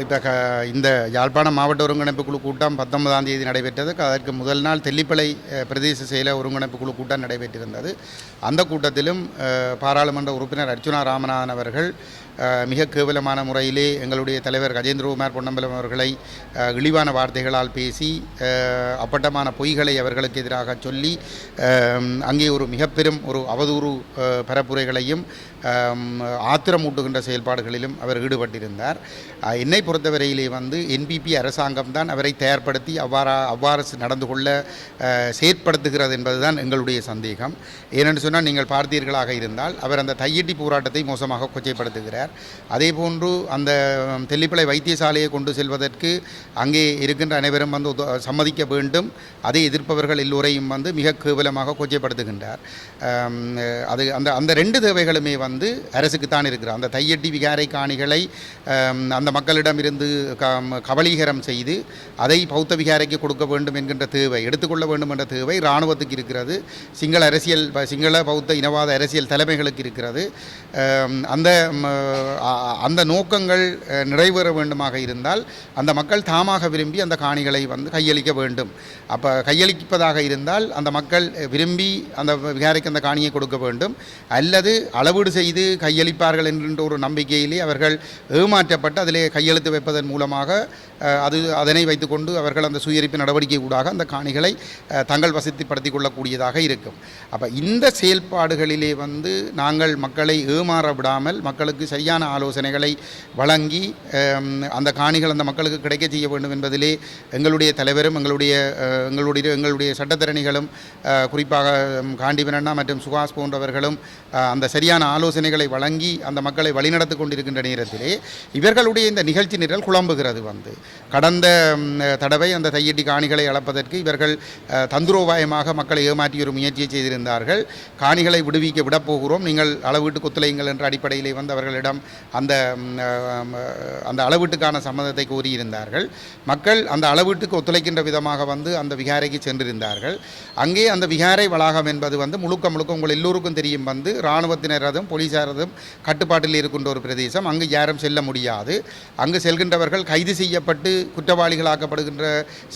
இப்போ இந்த யாழ்ப்பாணம் மாவட்ட ஒருங்கிணைப்பு குழு கூட்டம் 19ஆம் தேதி நடைபெற்றது. அதற்கு முதல் நாள் தெல்லிப்பளை பிரதேச செயல ஒருங்கிணைப்பு குழு கூட்டம் நடைபெற்றிருந்தது. அந்த கூட்டத்திலும் பாராளுமன்ற உறுப்பினர் அர்ச்சுனா ராமநாதன் அவர்கள் மிக கேவலமான முறையிலே எங்களுடைய தலைவர் கஜேந்திரகுமார் பொன்னம்பலம் அவர்களை இழிவான வார்த்தைகளால் பேசி அப்பட்டமான பொய்களை அவர்களுக்கு எதிராக சொல்லி அங்கே ஒரு மிகப்பெரும் ஒரு அவதூறு பரப்புரைகளையும் ஆத்திரமூட்டுகின்ற செயல்பாடுகளிலும் அவர் ஈடுபட்டிருந்தார். என்னை பொறுத்தவரையிலே என்பிபி அரசாங்கம் தான் அவரை தயார்படுத்தி அவ்வாறு நடந்து கொள்ள செயற்படுத்துகிறது என்பதுதான் எங்களுடைய சந்தேகம். ஏனென்று சொன்னால், நீங்கள் பார்த்தீர்களாக இருந்தால் அவர் அந்த தையிட்டி போராட்டத்தை மோசமாக கொச்சைப்படுத்துகிறார். அதேபோன்று அந்த தெல்லிப்பளை வைத்தியசாலையை கொண்டு செல்வதற்கு அங்கே இருக்கின்ற அனைவரும் சம்மதிக்க வேண்டும். அதை எதிர்ப்பவர்கள் எல்லோரையும் மிக கேவலமாக கொச்சைப்படுத்துகின்றார். அது அந்த ரெண்டு தேவைகளுமே அரசுக்குத்தான் இருக்கிறார். அந்த தையட்டி விகாரை காணிகளை அந்த மக்களிடமிருந்து கபலீகரம் செய்து அதை பௌத்த விகாரைக்கு கொடுக்க வேண்டும் என்கின்ற தேவை, எடுத்துக்கொள்ள வேண்டும் என்ற தேவை இராணுவத்துக்கு இருக்கிறது. சிங்கள பௌத்த இனவாத அரசியல் தலைமைகளுக்கு இருக்கிறது. அந்த நோக்கங்கள் நிறைவேற வேண்டுமாக இருந்தால் அந்த மக்கள் தாமாக விரும்பி அந்த காணிகளை கையளிக்க வேண்டும். அப்போ கையளிப்பதாக இருந்தால் அந்த மக்கள் விரும்பி அந்த விகாரைக்கு அந்த காணியை கொடுக்க வேண்டும். அல்லது அளவீடு செய்து கையளிப்பார்கள் என்கின்ற ஒரு நம்பிக்கையிலே அவர்கள் ஏமாற்றப்பட்டு அதிலே கையெழுத்து வைப்பதன் மூலமாக அதனை வைத்துக்கொண்டு அவர்கள் அந்த சுயரிப்பு நடவடிக்கை ஊடாக அந்த காணிகளை தங்கள் வசதிப்படுத்திக் கொள்ளக்கூடியதாக இருக்கும். அப்போ இந்த செயல்பாடுகளிலே நாங்கள் மக்களை ஏமாற விடாமல் மக்களுக்கு சரியான ஆலோசனைகளை வழங்கி அந்த காணிகள் அந்த மக்களுக்கு கிடைக்க செய்ய வேண்டும் என்பதிலே எங்களுடைய தலைவரும் எங்களுடைய சட்டத்தரணிகளும் குறிப்பாக காண்டிவனண்ணா மற்றும் சுகாஸ் போன்றவர்களும் அந்த சரியான ஆலோசனைகளை வழங்கி அந்த மக்களை வழிநடத்தி கொண்டிருக்கின்ற நேரத்திலே இவர்களுடைய இந்த நிகழ்ச்சி நிரல் குழம்புகிறது. கடந்த தடவை அந்த தையட்டி காணிகளை அளப்பதற்கு இவர்கள் தந்திரோபாயமாக மக்களை ஏமாற்றி ஒரு முயற்சியை செய்திருந்தார்கள். காணிகளை விடப் போகிறோம், நீங்கள் அளவீட்டுக்கு ஒத்துழையுங்கள் என்ற அடிப்படையிலே அவர்களிடம் அந்த அளவீட்டுக்கான சம்மதத்தை கோரியிருந்தார்கள். மக்கள் அந்த அளவீட்டுக்கு ஒத்துழைக்கின்ற விதமாக அந்த விகாரைக்கு சென்றிருந்தார்கள். அங்கே அந்த விகாரை வளாகம் என்பது முழுக்க உங்கள் எல்லோருக்கும் தெரியும், இராணுவத்தினரதும் போலீசாரதும் கட்டுப்பாட்டில் இருக்கின்ற ஒரு பிரதேசம். அங்கு யாரும் செல்ல முடியாது. அங்கு செல்கின்றவர்கள் கைது செய்யப்பட்டு குற்றவாளிகளாக்கப்படுகின்ற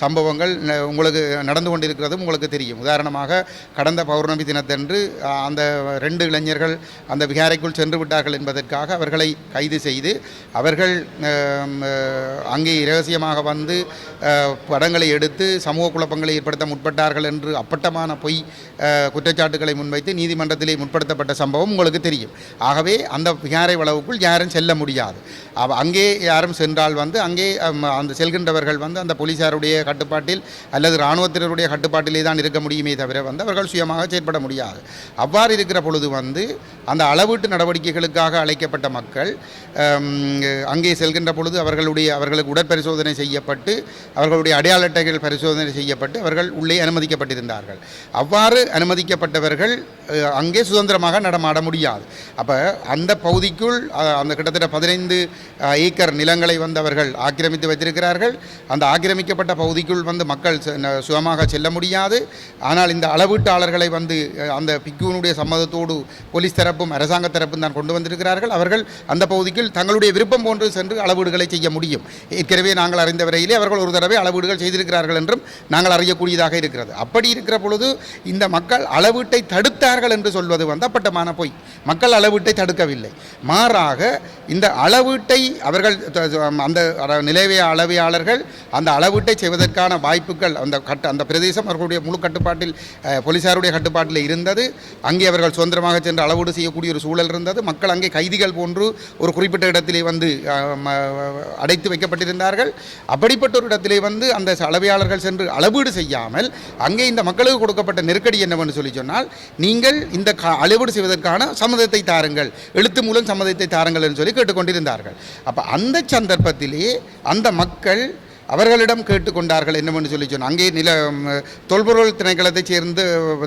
சம்பவங்கள் உங்களுக்கு நடந்து கொண்டிருக்கிறதும் உங்களுக்கு தெரியும். உதாரணமாக கடந்த பௌர்ணமி தினத்தன்று அந்த 2 இளைஞர்கள் அந்த விகாரைக்குள் சென்று விட்டார்கள் என்பதற்காக அவர்களை கைது செய்து அவர்கள் அங்கே இரகசியமாக படங்களை எடுத்து சமூக குழப்பங்களை ஏற்படுத்த முற்பட்டார்கள் என்று அப்பட்டமான பொய் குற்றச்சாட்டுகளை முன்வைத்து நீதிமன்றத்திலே முற்படுத்தப்பட்ட சம்பவம் உங்களுக்கு தெரியும். ஆகவே அந்த விகாரை வளவுக்குள் யாரும் செல்ல முடியாது. அங்கே யாரும் சென்றால் அங்கே அந்த செல்கின்றவர்கள் அந்த போலீசாருடைய கட்டுப்பாட்டில் அல்லது இராணுவத்தினருடைய கட்டுப்பாட்டிலே தான் இருக்க முடியுமே தவிர அவர்கள் சுயமாக செயற்பட முடியாது. அவ்வாறு இருக்கிற பொழுது அந்த அளவீட்டு நடவடிக்கைகளுக்காக அழைக்கப்பட்ட மக்கள் அங்கே செல்கின்ற பொழுது அவர்களுக்கு உடற்பரிசோதனை செய்யப்பட்டு அவர்களுடைய அடையாள அட்டைகள் பரிசோதனை செய்யப்பட்டு அவர்கள் உள்ளே அனுமதிக்கப்பட்டிருந்தார்கள். அவ்வாறு அனுமதிக்கப்பட்டவர்கள் அங்கே சுதந்திரமாக நடமாட முடியாது. அப்போ அந்த பகுதிக்குள் அந்த கிட்டத்தட்ட 15 ஏக்கர் நிலங்களை அவர்கள் ஆக்கிரமித்து வைத்திருக்கிறார்கள். அந்த ஆக்கிரமிக்கப்பட்ட பகுதிக்குள் மக்கள் சுகமாக செல்ல முடியாது. ஆனால் இந்த அளவீட்டாளர்களை அந்த பிக்குனுடைய சம்மதத்தோடு போலீஸ் தரப்பும் அரசாங்க தரப்பும் தான் கொண்டு வந்திருக்கிறார்கள். அவர்கள் அந்த பகுதிக்குள் தங்களுடைய விருப்பம் போன்று சென்று அளவீடுகளை செய்ய முடியும். ஏற்கனவே நாங்கள் அறிந்த வரையிலே அவர்கள் ஒரு தடவை அளவீடுகள் செய்திருக்கிறார்கள் என்றும் நாங்கள் அறியக்கூடியதாக இருக்கிறது. அப்படி இருக்கிற பொழுது இந்த மக்கள் அளவீட்டை தடுத்தார்கள் என்று சொல்வது அப்பட்டமான பொய். மக்கள் அளவீட்டை தடுக்கவில்லை. மாறாக இந்த அளவீட்டை அவர்கள் அந்த நிலவிய அளவையாளர்கள் அந்த அளவீட்டை செய்வதற்கான வாய்ப்புகள் அந்த பிரதேசம் அவர்களுடைய முழு கட்டுப்பாட்டில் போலீசாருடைய கட்டுப்பாட்டில் இருந்தது. அங்கே அவர்கள் சுதந்திரமாக சென்று அளவீடு செய்யக்கூடிய ஒரு சூழல் இருந்தது. மக்கள் அங்கே கைதிகள் போன்று ஒரு குறிப்பிட்ட இடத்திலே அடைத்து வைக்கப்பட்டிருந்தார்கள். அப்படிப்பட்ட ஒரு இடத்திலே அந்த அளவையாளர்கள் சென்று அளவீடு செய்யாமல் அங்கே இந்த மக்களுக்கு கொடுக்கப்பட்ட நெருக்கடி என்னவென்று சொன்னால், நீங்கள் இந்த அளவீடு செய்வதற்கான சம்மதத்தை தாருங்கள், எழுத்து மூலம் சம்மதத்தை தாருங்கள் என்று சொல்லி கேட்டுக்கொண்டிருந்தார்கள். அப்போ அந்த சந்தர்ப்பத்திலே அந்த மக்கள் அவர்களிடம் கேட்டுக்கொண்டார்கள் என்னவென்று சொன்னால், அங்கே தொல்பொருள் திணைக்களத்தைச் சேர்ந்த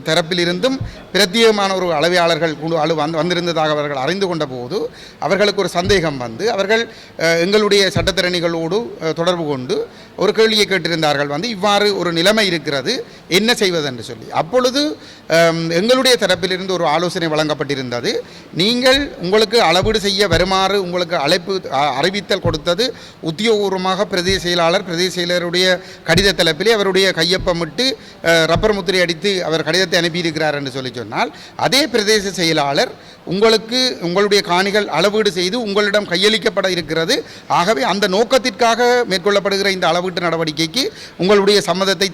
தரப்பிலிருந்தும் பிரத்யேகமான ஒரு அளவையாளர்கள் குழு வந்திருந்ததாக அவர்கள் அறிந்து கொண்ட போது அவர்களுக்கு ஒரு சந்தேகம் அவர்கள் எங்களுடைய சட்டத்திறனிகளோடு தொடர்பு கொண்டு ஒரு கேள்வியை கேட்டிருந்தார்கள் வந்து இவ்வாறு ஒரு நிலைமை இருக்கிறது என்ன செய்வது என்று சொல்லி. அப்பொழுது எங்களுடைய தரப்பிலிருந்து ஒரு ஆலோசனை வழங்கப்பட்டிருந்தது. நீங்கள் உங்களுக்கு அளவீடு செய்ய வருமாறு உங்களுக்கு அறிவித்தல் கொடுத்தது உத்தியோகபூர்வமாக பிரதேச செயலாளருடைய கடித தலைப்பிலே அவருடைய கையொப்பமிட்டு ரப்பர் முத்திரை அடித்து அவர் கடிதத்தை அனுப்பியிருக்கிறார் என்று சொல்லி சொன்னால், அதே பிரதேச செயலாளர் உங்களுக்கு உங்களுடைய காணிகள் அளவீடு செய்து உங்களிடம் கையளிக்கப்பட இருக்கிறது. ஆகவே அந்த நோக்கத்திற்காக மேற்கொள்ளப்படுகிற இந்த அளவீட்டு நடவடிக்கைக்கு உங்களுடைய சம்மதத்தை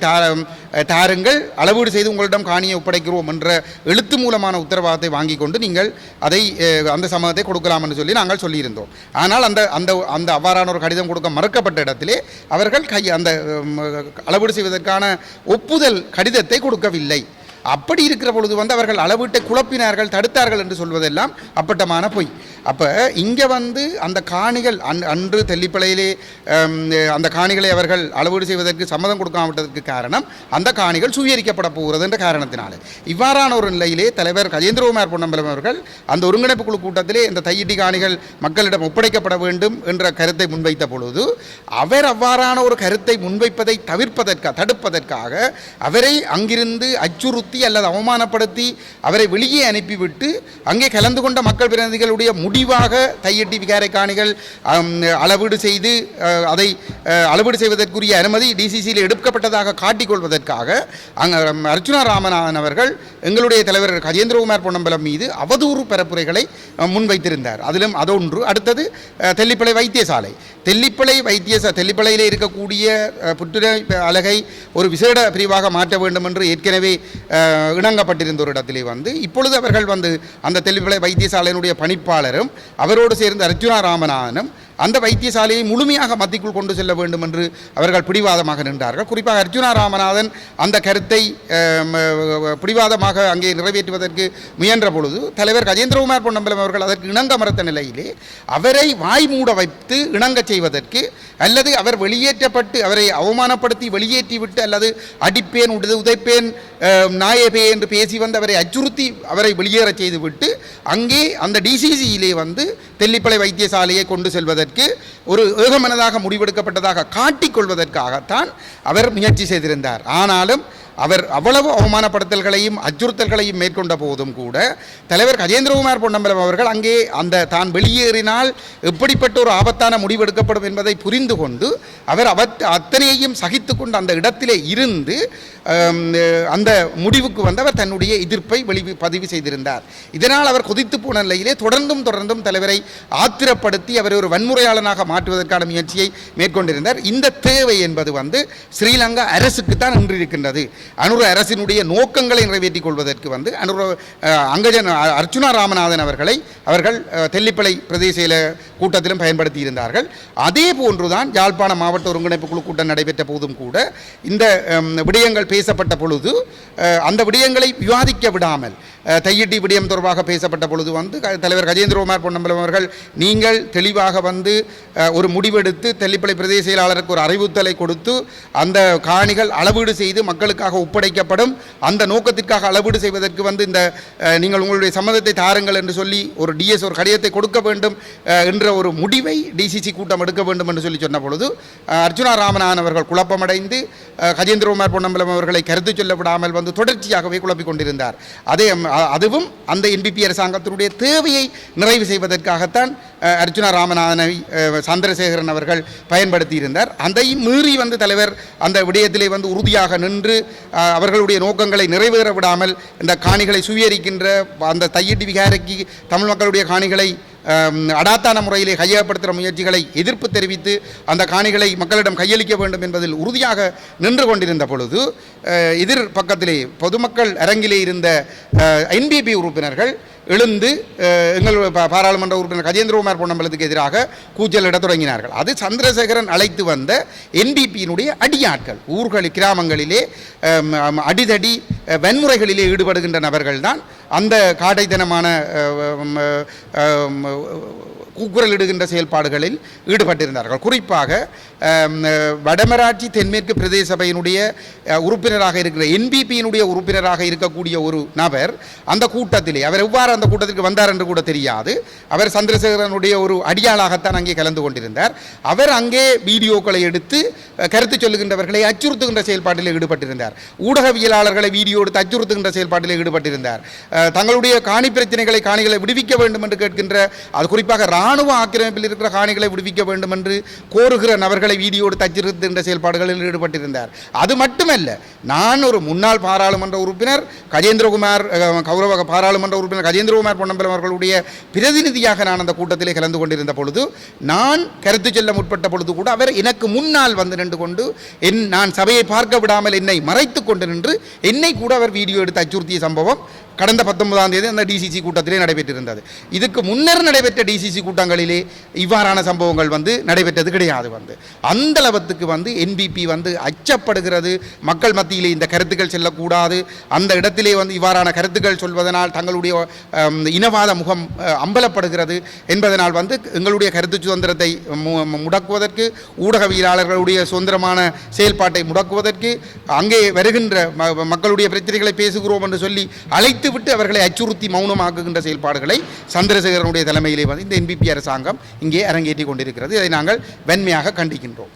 தாருங்கள், அளவீடு செய்து உங்களிடம் காணியை ஒப்படைக்கிறோம் என்ற எழுத்து மூலமான உத்தரவாதத்தை வாங்கி கொண்டு நீங்கள் அதை அந்த சம்மதத்தை கொடுக்கலாம் என்று சொல்லி நாங்கள் சொல்லியிருந்தோம். ஆனால் அந்த அந்த அந்த அவ்வாறான ஒரு கடிதம் கொடுக்க மறுக்கப்பட்ட இடத்திலே அவர்கள் அந்த அளவீடு செய்வதற்கான ஒப்புதல் கடிதத்தை கொடுக்கவில்லை. அப்படி இருக்கிற பொழுது வந்து அவர்கள் அளவீட்டை குழப்பினார்கள், தடுத்தார்கள் என்று சொல்வதெல்லாம் அப்பட்டமான பொய். அப்போ இங்கே வந்து அந்த காணிகள் அன்று தெல்லிப்பளையிலே அந்த காணிகளை அவர்கள் அளவீடு செய்வதற்கு சம்மதம் கொடுக்காமட்டதற்கு காரணம் அந்த காணிகள் சுவீகரிக்கப்பட போகிறது என்ற காரணத்தினாலே. இவ்வாறான ஒரு நிலையிலே தலைவர் கஜேந்திரகுமார் பொன்னம்பலம் அவர்கள் அந்த ஒருங்கிணைப்பு குழு கூட்டத்திலே இந்த தையிட்டி காணிகள் மக்களிடம் ஒப்படைக்கப்பட வேண்டும் என்ற கருத்தை முன்வைத்த பொழுது அவர் அவ்வாறான ஒரு கருத்தை முன்வைப்பதை தடுப்பதற்காக அவரை அங்கிருந்து அச்சுறுத்தி அல்லது அவமானப்படுத்தி அவரை வெளியே அனுப்பிவிட்டு அங்கே கலந்து கொண்ட மக்கள் பிரதிநிதிகளுடைய முடிவாக தையிட்டி விகாரை காணிகள் அளவீடு செய்து அதை அளவீடு செய்வதற்குரிய அனுமதி டிசிசியில் எடுக்கப்பட்டதாக காட்டிக்கொள்வதற்காக அர்ச்சுனா ராமநாதன் அவர்கள் எங்களுடைய தலைவர் கஜேந்திரகுமார் பொன்னம்பலம் மீது அவதூறு பரப்புரைகளை முன்வைத்திருந்தார். அதிலும் அதொன்று. அடுத்தது தெல்லிப்பளை வைத்தியசாலை. தெல்லிப்பளையிலே இருக்கக்கூடிய புற்றுநோய் அலகை ஒரு விசேட பிரிவாக மாற்ற வேண்டும் என்று ஏற்கனவே இணங்கப்பட்டிருந்த ஒரு இடத்திலே வந்து இப்பொழுது அவர்கள் வந்து அந்த தெல்லிப்பளை வைத்தியசாலையினுடைய பணிப்பாளரும் அவரோடு சேர்ந்த அர்ச்சுனா ராமநாதனும் அந்த வைத்தியசாலையை முழுமையாக மத்திக்குள் கொண்டு செல்ல வேண்டும் என்று அவர்கள் பிடிவாதமாக நின்றார்கள். குறிப்பாக அர்ச்சுனா ராமநாதன் அந்த கருத்தை பிடிவாதமாக அங்கே நிறைவேற்றுவதற்கு முயன்ற பொழுது தலைவர் கஜேந்திரகுமார் பொன்னம்பலம் அவர்கள் அதற்கு இணங்க மறுத்த நிலையிலே அவரை வாய் மூட வைத்து இணங்க செய்வதற்கு அல்லது அவர் வெளியேற்றப்பட்டு அவரை அவமானப்படுத்தி வெளியேற்றிவிட்டு அல்லது அடிப்பேன் உதைப்பேன் நாயபே என்று பேசி வந்து அவரை அச்சுறுத்தி அவரை வெளியேற செய்துவிட்டு அங்கே அந்த டிசிசியிலே வந்து தெல்லிப்பளை வைத்தியசாலையை கொண்டு செல்வதற்கு ஒரு ஏகமனதாக முடிவெடுக்கப்பட்டதாக காட்டிக்கொள்வதற்காகத்தான் அவர் முயற்சி செய்திருந்தார். ஆனாலும் அவர் அவ்வளவு அவமானப்படுத்தல்களையும் அச்சுறுத்தல்களையும் மேற்கொண்ட போதும் கூட தலைவர் கஜேந்திரகுமார் பொன்னம்பலம் அவர்கள் அங்கே அந்த தான் வெளியேறினால் எப்படிப்பட்ட ஒரு ஆபத்தான முடிவு எடுக்கப்படும் என்பதை புரிந்து கொண்டு அவர் அத்தனையையும் சகித்து கொண்டு அந்த இடத்திலே இருந்து அந்த முடிவுக்கு வந்து அவர் தன்னுடைய எதிர்ப்பை பதிவு செய்திருந்தார். இதனால் அவர் கொதித்து போன நிலையிலே தொடர்ந்தும் தலைவரை ஆத்திரப்படுத்தி அவரை ஒரு வன்முறையாளனாக மாற்றுவதற்கான முயற்சியை மேற்கொண்டிருந்தார். இந்த தேவை என்பது வந்து ஸ்ரீலங்கா அரசுக்குத்தான் இன்று இருக்கின்றது. அனுர அரசினுடைய நோக்கங்களை நிறைவேற்றிக் கொள்வதற்கு வந்து அங்கஜன் அர்ச்சுனா ராமநாதன் அவர்கள் தெல்லிப்பளை பிரதேச கூட்டத்திலும் பயன்படுத்தி இருந்தார்கள். அதே போன்றுதான் யாழ்ப்பாண மாவட்ட ஒருங்கிணைப்பு குழு கூட்டம் நடைபெற்ற போதும் கூட இந்த விடயங்கள் பேசப்பட்ட பொழுது அந்த விடயங்களை விவாதிக்க விடாமல் தையிட்டி விடயம் தொடர்பாக பேசப்பட்ட பொழுது வந்து தலைவர் கஜேந்திரகுமார் பொன்னம்பலம் அவர்கள் நீங்கள் தெளிவாக வந்து ஒரு முடிவெடுத்து தெல்லிப்பளை பிரதேச செயலாளருக்கு ஒரு அறிவுறுத்தலை கொடுத்து அந்த காணிகள் அளவீடு செய்து மக்களுக்காக ஒப்படைக்கப்படும், அந்த நோக்கத்திற்காக அளவீடு செய்வதற்கு வந்து இந்த நீங்கள் உங்களுடைய சம்மதத்தை தாருங்கள் என்று சொல்லி ஒரு டிஎஸ் ஒரு கடிதத்தை கொடுக்க வேண்டும் என்ற ஒரு முடிவை டிசிசி கூட்டம் எடுக்க வேண்டும் என்று சொல்லி சொன்ன பொழுது அர்ச்சுனா ராமநாதன் அவர்கள் குழப்பமடைந்து கஜேந்திரகுமார் பொன்னம்பலம் அவர்களை கருத்து சொல்ல விடாமல் வந்து தொடர்ச்சியாகவே குழப்பிக் கொண்டிருந்தார். அதுவும் அந்த என்பிபி அரசாங்கத்தினுடைய தேவையை நிறைவு செய்வதற்காகத்தான் அர்ச்சுனா ராமநாதனை சந்திரசேகரன் அவர்கள் பயன்படுத்தி இருந்தார். அதை மீறி வந்து தலைவர் அந்த விடயத்திலே வந்து உறுதியாக நின்று அவர்களுடைய நோக்கங்களை நிறைவேற விடாமல் இந்த காணிகளை சுவீகரிக்கின்ற அந்த தையிட்டி விகாரைக்கு தமிழ் மக்களுடைய காணிகளை அடாத்தான முறையிலே கையகப்படுத்துகிற முயற்சிகளை எதிர்ப்பு தெரிவித்து அந்த காணிகளை மக்களிடம் கையளிக்க வேண்டும் என்பதில் உறுதியாக நின்று கொண்டிருந்த பொழுது எதிர் பக்கத்திலே பொதுமக்கள் அரங்கிலே இருந்த என்பிபி உறுப்பினர்கள் எழுந்து எங்கள் பாராளுமன்ற உறுப்பினர் கஜேந்திரகுமார் பொன்னம்பலத்துக்கு எதிராக கூச்சலிட தொடங்கினார்கள். அது சந்திரசேகரன் அழைத்து வந்த என்பிபியினுடைய அடியாட்கள் ஊர்களில் கிராமங்களிலே அடிதடி வன்முறைகளிலே ஈடுபடுகின்ற நபர்கள் தான் அந்த காடைத்தனமான கூக்குரலிடுகின்ற செயல்பாடுகளில் ஈடுபட்டிருந்தார்கள். குறிப்பாக வடமராட்சி தென்மேற்கு பிரதேச சபையினுடைய உறுப்பினராக இருக்கிற என்பிபியினுடைய உறுப்பினராக இருக்கக்கூடிய ஒரு நபர் அந்த கூட்டத்திலே அவர் எவ்வாறு அந்த கூட்டத்திற்கு வந்தார் என்று கூட தெரியாது. அவர் சந்திரசேகரனுடைய ஒரு அடியாளாகத்தான் அங்கே கலந்து கொண்டிருந்தார். அவர் அங்கே வீடியோக்களை எடுத்து கருத்து சொல்லுகின்றவர்களை அச்சுறுத்துகின்ற செயல்பாட்டில் ஈடுபட்டிருந்தார். ஊடகவியலாளர்களை வீடியோ எடுத்து அச்சுறுத்துகின்ற செயல்பாட்டில் ஈடுபட்டிருந்தார். தங்களுடைய காணி பிரச்சனைகளை காணிகளை விடுவிக்க வேண்டும் என்று கேட்கின்ற, அது குறிப்பாக இராணுவ ஆக்கிரமிப்பில் இருக்கிற காணிகளை விடுவிக்க வேண்டும் என்று கோருகிற நபர்களை வீடியோ எடுத்து அச்சுறுத்துகின்ற செயல்பாடுகளில் ஈடுபட்டிருந்தார். அது மட்டுமல்ல, நான் ஒரு முன்னாள் பாராளுமன்ற உறுப்பினர் கஜேந்திரகுமார், கௌரவ பாராளுமன்ற உறுப்பினர் கஜேந்திரகுமார் பொன்னம்பலம் அவர்களுடைய பிரதிநிதியாக நான் அந்த கூட்டத்திலே கலந்து கொண்டிருந்த பொழுது, நான் கருத்து சொல்ல முற்பட்ட பொழுது கூட அவர் எனக்கு முன்னால் வந்து நின்று கொண்டு நான் சபையை பார்க்க விடாமல் என்னை மறைத்து கொண்டு நின்று என்னை கூட அவர் வீடியோ எடுத்து அச்சுறுத்திய சம்பவம் கடந்த 19ஆம் தேதி அந்த டிசிசி கூட்டத்திலே நடைபெற்றிருந்தது. இதுக்கு முன்னர் நடைபெற்ற டிசிசி கூட்டங்களிலே இவ்வாறான சம்பவங்கள் நடைபெற்றது கிடையாது. அந்த அளவுக்கு என்பிபி அச்சப்படுகிறது. மக்கள் மத்தியிலே இந்த கருத்துக்கள் செல்லக்கூடாது, அந்த இடத்திலே இவ்வாறான கருத்துக்கள் சொல்வதனால் தங்களுடைய இனவாத முகம் அம்பலப்படுகிறது என்பதனால் எங்களுடைய கருத்து சுதந்திரத்தை முடக்குவதற்கு, ஊடகவியலாளர்களுடைய சுதந்திரமான செயல்பாட்டை முடக்குவதற்கு, அங்கே வருகின்ற மக்களுடைய பிரச்சனைகளை பேசுகிறோம் என்று சொல்லி அழைத்து விட்டு அவர்களை அச்சுறுத்தி மௌனமாக்குகின்ற செயல்பாடுகளை சந்திரசேகரனுடைய தலைமையிலே இந்த என்பிபி அரசாங்கம் இங்கே அரங்கேற்றி கொண்டிருக்கிறது. இதை நாங்கள் வன்மையாக கண்டிக்கின்றோம்.